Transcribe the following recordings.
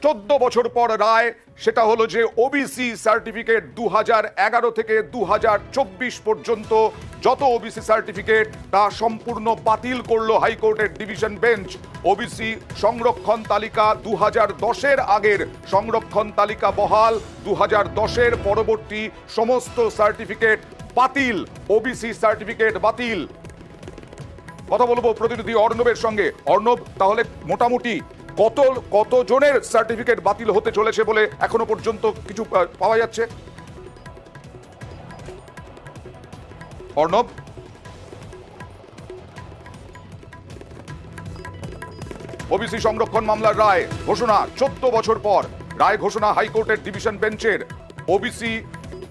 14 বছর পর রায়, সেটা হলো যে ওবিসি সার্টিফিকেট 2011 থেকে 2024 পর্যন্ত যত ওবিসি সার্টিফিকেট তা সম্পূর্ণ বাতিল করলো হাইকোর্টের ডিভিশন বেঞ্চ। ওবিসি সংরক্ষণ তালিকা 2010-এর আগের সংরক্ষণ তালিকা বহাল, 2010-এর পরবর্তী সমস্ত সার্টিফিকেট বাতিল, ওবিসি সার্টিফিকেট বাতিল। কথা বলবো প্রতিনিধি অর্ণবের সঙ্গে। অর্ণব, তাহলে মোটামুটি কত জনের সার্টিফিকেট বাতিল হতে চলেছে বলে এখনো পর্যন্ত কিছু পাওয়া যাচ্ছে? অর্ণব, ওবিসি সংরক্ষণ মামলার রায় ঘোষণা 14 বছর পর। রায় ঘোষণা হাইকোর্টের ডিভিশন বেঞ্চের। ওবিসি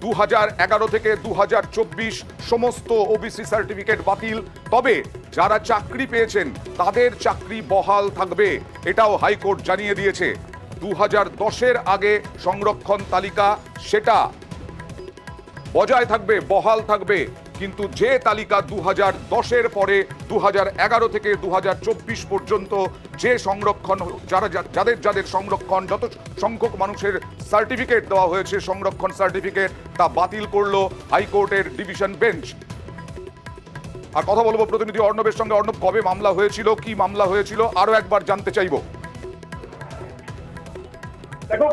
2011 থেকে 2024 সমস্ত ওবিসি সার্টিফিকেট বাতিল, তবে যারা চাকরি পেয়েছেন তাদের চাকরি বহাল থাকবে, এটাও হাইকোর্ট জানিয়ে দিয়েছে। 2010-এর আগে সংরক্ষণ তালিকা সেটা বজায় থাকবে, বহাল থাকবে, কিন্তু যে তালিকা 2010-এর পরে 2011 থেকে 2024 পর্যন্ত যে সংরক্ষণ, যাদের সংরক্ষণ, যত সংখ্যক মানুষের সার্টিফিকেট দেওয়া হয়েছে সংরক্ষণ সার্টিফিকেট, তা বাতিল করলো হাইকোর্টের ডিভিশন বেঞ্চ। আর কথা বলবো প্রতিনিধি অর্ণবের সঙ্গে। অর্ণব, কবে মামলা হয়েছিল, কি মামলা হয়েছিল আরো একবার জানতে চাইবো। দেখো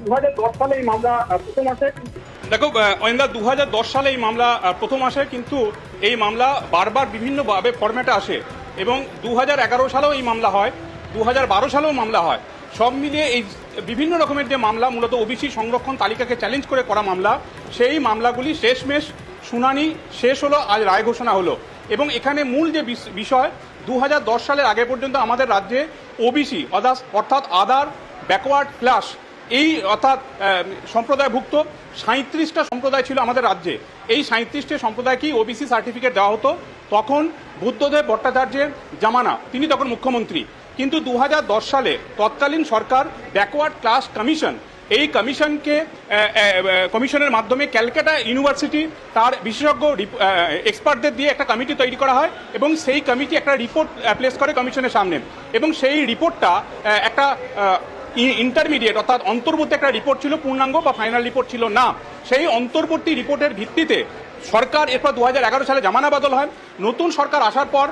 2010 সালে এই মামলা প্রথম আসে। 2010 সালে এই মামলা প্রথম আসে, কিন্তু এই মামলা বারবার বিভিন্নভাবে ফরম্যাটে আসে এবং 2011 সালেও এই মামলা হয়, 2012 সালেও মামলা হয়। সব মিলিয়ে এই বিভিন্ন রকমের যে মামলা, মূলত ওবিসি সংরক্ষণ তালিকাকে চ্যালেঞ্জ করে করা মামলা, সেই মামলাগুলি শেষমেশ শুনানি শেষ হলো, আজ রায় ঘোষণা হলো। এবং এখানে মূল যে বিষয়, 2010 সালের আগে পর্যন্ত আমাদের রাজ্যে ওবিসি অর্থাৎ আদার ব্যাকওয়ার্ড ক্লাস, এই অর্থাৎ সম্প্রদায়ভুক্ত 37টা সম্প্রদায় ছিল আমাদের রাজ্যে। এই 37টে সম্প্রদায়কেই ওবিসি সার্টিফিকেট দেওয়া হতো। তখন বুদ্ধদেব ভট্টাচার্যের জামানা, তিনি তখন মুখ্যমন্ত্রী। কিন্তু 2010 সালে তৎকালীন সরকার ব্যাকওয়ার্ড ক্লাস কমিশন, এই কমিশনের মাধ্যমে ক্যালকাটা ইউনিভার্সিটি তার বিশেষজ্ঞ এক্সপার্টদের দিয়ে একটা কমিটি তৈরি করা হয় এবং সেই কমিটি একটা রিপোর্ট প্লেস করে কমিশনের সামনে। এবং সেই রিপোর্টটা একটা ইন্টারমিডিয়েট অর্থাৎ অন্তর্বর্তী একটা রিপোর্ট ছিল, পূর্ণাঙ্গ বা ফাইনাল রিপোর্ট ছিল না। সেই অন্তর্বর্তী রিপোর্টের ভিত্তিতে সরকার, এরপর 2011 সালে জামানা বদল হয়। নতুন সরকার আসার পর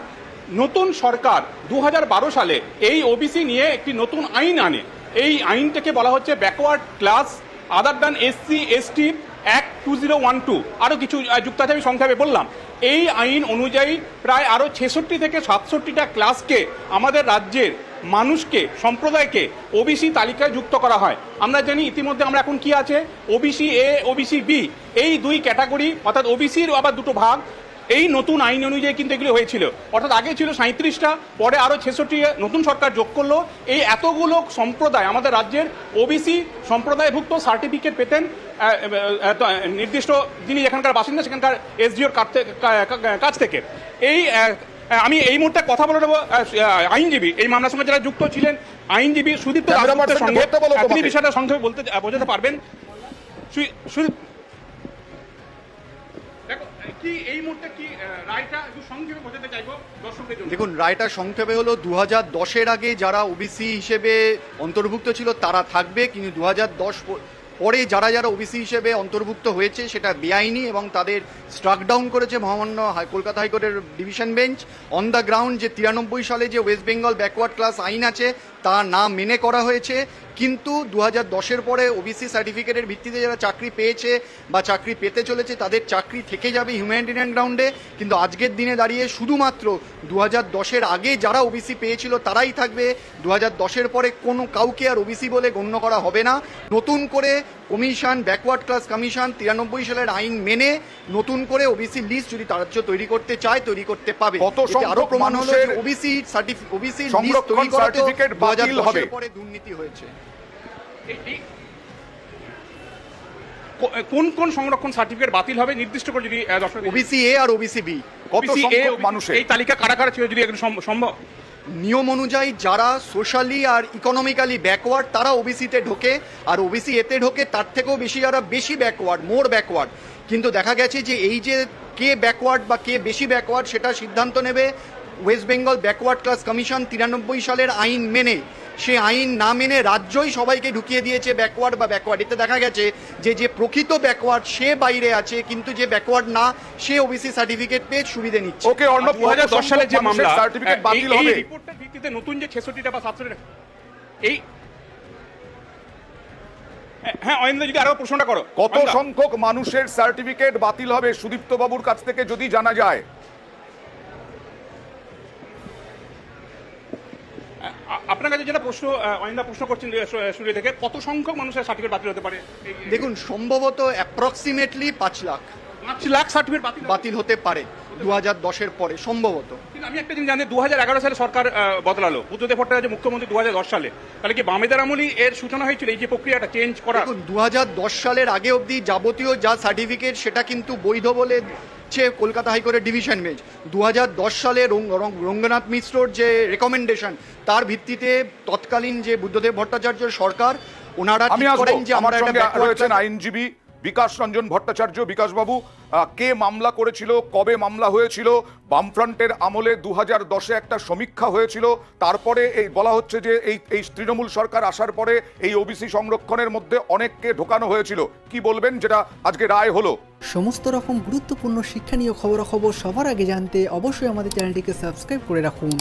নতুন সরকার 2012 সালে এই ওবিসি নিয়ে একটি নতুন আইন আনে। এই আইনটাকে বলা হচ্ছে backward class other than SC ST act 2012। আরও কিছু যুক্ত আছে, আমি সংক্ষেপে বললাম। এই আইন অনুযায়ী প্রায় আরও 66 থেকে 67টা ক্লাসকে আমাদের রাজ্যের মানুষকে, সম্প্রদায়কে ওবিসি তালিকায় যুক্ত করা হয়। আমরা জানি ইতিমধ্যে আমরা এখন কি আছে, ওবিসি এ, ওবিসি বি, এই দুই ক্যাটাগরি, অর্থাৎ ওবিসির আবার দুটো ভাগ। এই নতুন আইন অনুযায়ী কিন্তু এগুলো হয়েছিল, অর্থাৎ আগে ছিল 37টা, পরে আরও 66 নতুন সরকার যোগ করলো। এই এতগুলো সম্প্রদায় আমাদের রাজ্যের ওবিসি সম্প্রদায়ভুক্ত সার্টিফিকেট পেতেন নির্দিষ্ট যিনি এখানকার বাসিন্দা, সেখানকার এসডিওর কাছ থেকে। আমি এই মুহূর্তে কথা বলে নেব আইনজীবী, এই মামলার সঙ্গে যারা যুক্ত ছিলেন, আইনজীবী সুদীপ্ত দাশগুপ্তের সঙ্গে। তিনি বিষয়টা সংক্ষেপে বোঝাতে পারবেন। দেখুন, রায়টা সংক্ষেপে হলো 2010-এর আগে যারা ওবিসি হিসেবে অন্তর্ভুক্ত ছিল তারা থাকবে, কিন্তু 2010 পরে যারা ওবিসি হিসেবে অন্তর্ভুক্ত হয়েছে সেটা বেআইনি এবং তাদের স্ট্রাক ডাউন করেছে মহামান্য কলকাতা হাইকোর্টের division bench. On the ground যে 93 সালে যে ওয়েস্ট বেঙ্গল ব্যাকওয়ার্ড ক্লাস আইন আছে তা না মেনে করা হয়েছে। কিন্তু 2010-এর পরে ওবিসি সার্টিফিকেটের ভিত্তিতে যারা চাকরি পেয়েছে বা চাকরি পেতে চলেছে তাদের চাকরি থেকে যাবে হিউম্যানিটেরিয়ান গ্রাউন্ডে। কিন্তু আজকের দিনে দাঁড়িয়ে শুধুমাত্র 2010-এর আগে যারা ওবিসি পেয়েছিল তারাই থাকবে, 2010-এর পরে কোনো কাউকে আর ওবিসি বলে গণ্য করা হবে না। নতুন করে কমিশন, ব্যাকওয়ার্ড ক্লাস কমিশন 93 সালের আইন মেনে নতুন করে ওবিসি লিস্ট যদি রাজ্য তৈরি করতে চায় তৈরি করতে পাবে। আরো প্রমাণ হলো ওবিসি লিস্ট তৈরি সার্টিফিকেট বাতিল হবে, পরে দুর্নীতি হয়েছে। কোন কোন সংরক্ষণ সার্টিফিকেট বাতিল হবে নির্দিষ্ট করে যদি ওবিসি এ আর ওবিসি বি, কত সংখ্যক মানুষের এই তালিকা কারা কারা ছিল যদি একটু সম্ভব। নিয়ম অনুযায়ী যারা সোশ্যালি আর ইকোনমিক্যালি ব্যাকওয়ার্ড তারা ওবিসিতে ঢোকে, আর ওবিসি এতে ঢোকে তার থেকেও বেশি যারা বেশি ব্যাকওয়ার্ড, মোর ব্যাকওয়ার্ড। কিন্তু দেখা গেছে যে এই যে কে ব্যাকওয়ার্ড বা কে বেশি ব্যাকওয়ার্ড সেটা সিদ্ধান্ত নেবে West Bengal backward class commission 93 সালের আইন মেনে। সে আইন না মেনে রাজ্যই সবাইকে ঢুকিয়ে দিয়েছে ব্যাকওয়ার্ড বা ব্যাকওয়ার্ড। এতে দেখা গেছে যে প্রকৃত ব্যাকওয়ার্ড সে বাইরে আছে, কিন্তু যে ব্যাকওয়ার্ড না সে ওবিসি সার্টিফিকেট পেয়ে সুবিধে নিচ্ছে। ওকে অর্ণব, 2010 সালে যে মামলা সার্টিফিকেট বাতিল হবে, এই রিপোর্টের ভিত্তিতে নতুন যে 66টা বা 67টা এই হ্যাঁ অয়েন্দা যদি আরো প্রশ্নটা করো, কত সংখ্যক মানুষের সার্টিফিকেট বাতিল হবে সুদীপ্ত বাবুর কাছ থেকে যদি জানা যায়? আপনার কাছে যেটা প্রশ্ন অয়েন্দা প্রশ্ন করছেন শুরু থেকে, কত সংখ্যক মানুষের সার্টিফিকেট বাতিল হতে পারে? দেখুন, সম্ভবত অ্যাপ্রক্সিমেটলি 5 লাখ 5 লাখ সার্টিফিকেট বাতিল হতে পারে 2010-এর পরে সম্ভবত। কিন্তু আমি একটা জিনিস জানি, 2011 সালে সরকার বদলালো, বুদ্ধদেব ভট্টাচার্য মুখ্যমন্ত্রী 2010 সালে, তাহলে কি বামেদের আমলেই এর সূচনা হয়েছিল এই যে প্রক্রিয়াটা চেঞ্জ করা? দেখুন, 2010 সালের আগে অবধি যাবতীয় যা সার্টিফিকেট সেটা কিন্তু বৈধ বলে কলকাতা হাইকোর্টের ডিভিশন বেঞ্চ। 2010 সালে রঙ্গনাথ মিশ্রর যে রেকমেন্ডেশন, তার ভিত্তিতে তৎকালীন যে বুদ্ধদেব ভট্টাচার্য সরকার, ওনারা ঠিক করেন যে আমার আমরা সঙ্গে এটা রয়েছেন আইনজীবী বিকাশ রঞ্জন ভট্টাচার্য। বিকাশ বাবু, কে মামলা করেছিল, কবে মামলা হয়েছিল? বামফ্রন্টের আমলে 2010-এ একটা সমীক্ষা হয়েছিল, তারপরে এই বলা হচ্ছে যে এই তৃণমূল সরকার আসার পরে এই ওবিসি সংরক্ষণের মধ্যে অনেককে ঢোকানো হয়েছিল। কি বলবেন যেটা আজকে রায় হলো? সমস্ত রকম গুরুত্বপূর্ণ শিক্ষণীয় খবরাখবর সবার আগে জানতে অবশ্যই আমাদের চ্যানেলটিকে সাবস্ক্রাইব করে রাখুন।